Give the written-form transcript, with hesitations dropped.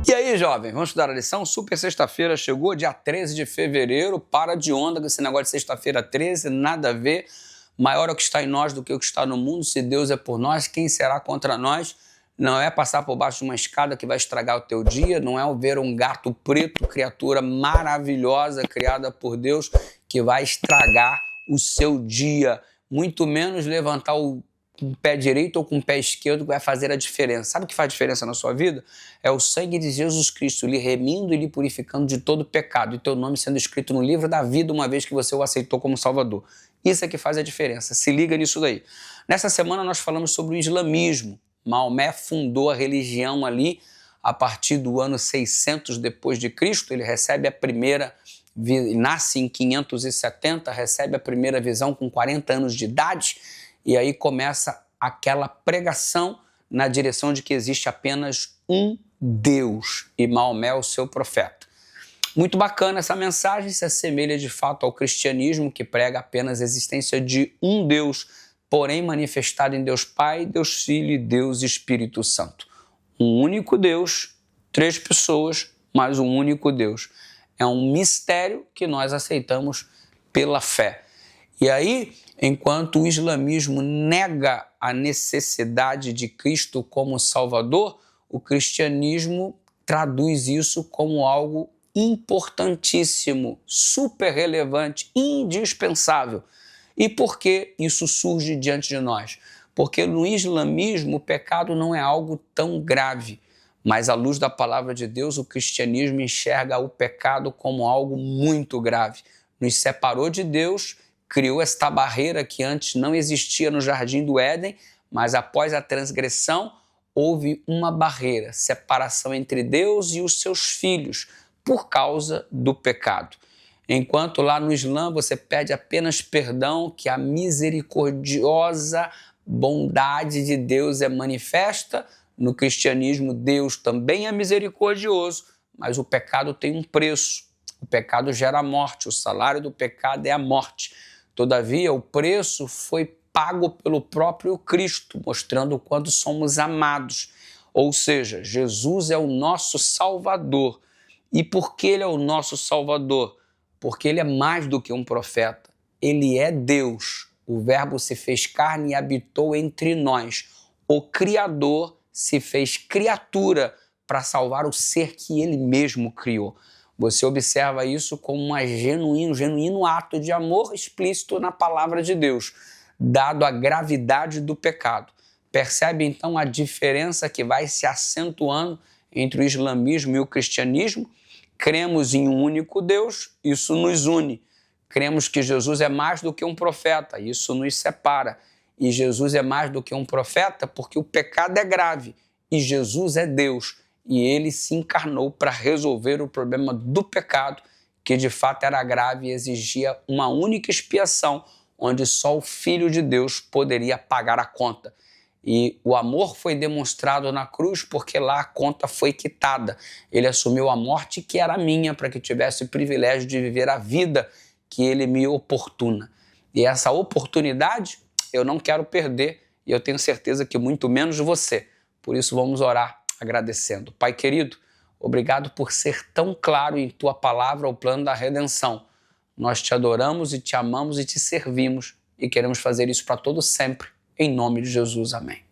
E aí, jovem, vamos estudar a lição? Super sexta-feira chegou, dia 13 de fevereiro, para de onda com esse negócio de sexta-feira 13, nada a ver. Maior é o que está em nós do que o que está no mundo. Se Deus é por nós, quem será contra nós? Não é passar por baixo de uma escada que vai estragar o teu dia, não é ver um gato preto, criatura maravilhosa criada por Deus, que vai estragar o seu dia, muito menos levantar o com o pé direito ou com o pé esquerdo que vai fazer a diferença. Sabe o que faz diferença na sua vida? É o sangue de Jesus Cristo lhe remindo e lhe purificando de todo pecado e teu nome sendo escrito no livro da vida uma vez que você o aceitou como Salvador. Isso é que faz a diferença. Se liga nisso daí. Nessa semana nós falamos sobre o islamismo. Maomé fundou a religião ali a partir do ano 600 depois de Cristo. Ele recebe a primeira, nasce em 570, recebe a primeira visão com 40 anos de idade. E aí começa aquela pregação na direção de que existe apenas um Deus e Maomé é o seu profeta. Muito bacana essa mensagem, se assemelha de fato ao cristianismo, que prega apenas a existência de um Deus, porém manifestado em Deus Pai, Deus Filho e Deus Espírito Santo. Um único Deus, três pessoas, mas um único Deus. É um mistério que nós aceitamos pela fé. E aí, enquanto o islamismo nega a necessidade de Cristo como Salvador, o cristianismo traduz isso como algo importantíssimo, super relevante, indispensável. E por que isso surge diante de nós? Porque no islamismo o pecado não é algo tão grave, mas à luz da palavra de Deus o cristianismo enxerga o pecado como algo muito grave. Nos separou de Deus, criou esta barreira que antes não existia no Jardim do Éden, mas após a transgressão houve uma barreira, separação entre Deus e os seus filhos, por causa do pecado. Enquanto lá no Islã você pede apenas perdão, que a misericordiosa bondade de Deus é manifesta, no cristianismo Deus também é misericordioso, mas o pecado tem um preço. O pecado gera morte, o salário do pecado é a morte. Todavia, o preço foi pago pelo próprio Cristo, mostrando o quanto somos amados. Ou seja, Jesus é o nosso Salvador. E por que Ele é o nosso Salvador? Porque Ele é mais do que um profeta. Ele é Deus. O Verbo se fez carne e habitou entre nós. O Criador se fez criatura para salvar o ser que Ele mesmo criou. Você observa isso como um genuíno ato de amor explícito na palavra de Deus, dado a gravidade do pecado. Percebe então a diferença que vai se acentuando entre o islamismo e o cristianismo? Cremos em um único Deus, isso nos une. Cremos que Jesus é mais do que um profeta, isso nos separa. E Jesus é mais do que um profeta porque o pecado é grave e Jesus é Deus. E ele se encarnou para resolver o problema do pecado, que de fato era grave e exigia uma única expiação, onde só o Filho de Deus poderia pagar a conta. E o amor foi demonstrado na cruz porque lá a conta foi quitada. Ele assumiu a morte que era minha para que tivesse o privilégio de viver a vida que ele me oportuna. E essa oportunidade eu não quero perder e eu tenho certeza que muito menos você. Por isso vamos orar agradecendo. Pai querido, obrigado por ser tão claro em Tua palavra o plano da redenção. Nós te adoramos e te amamos e te servimos e queremos fazer isso para todo sempre. Em nome de Jesus, amém.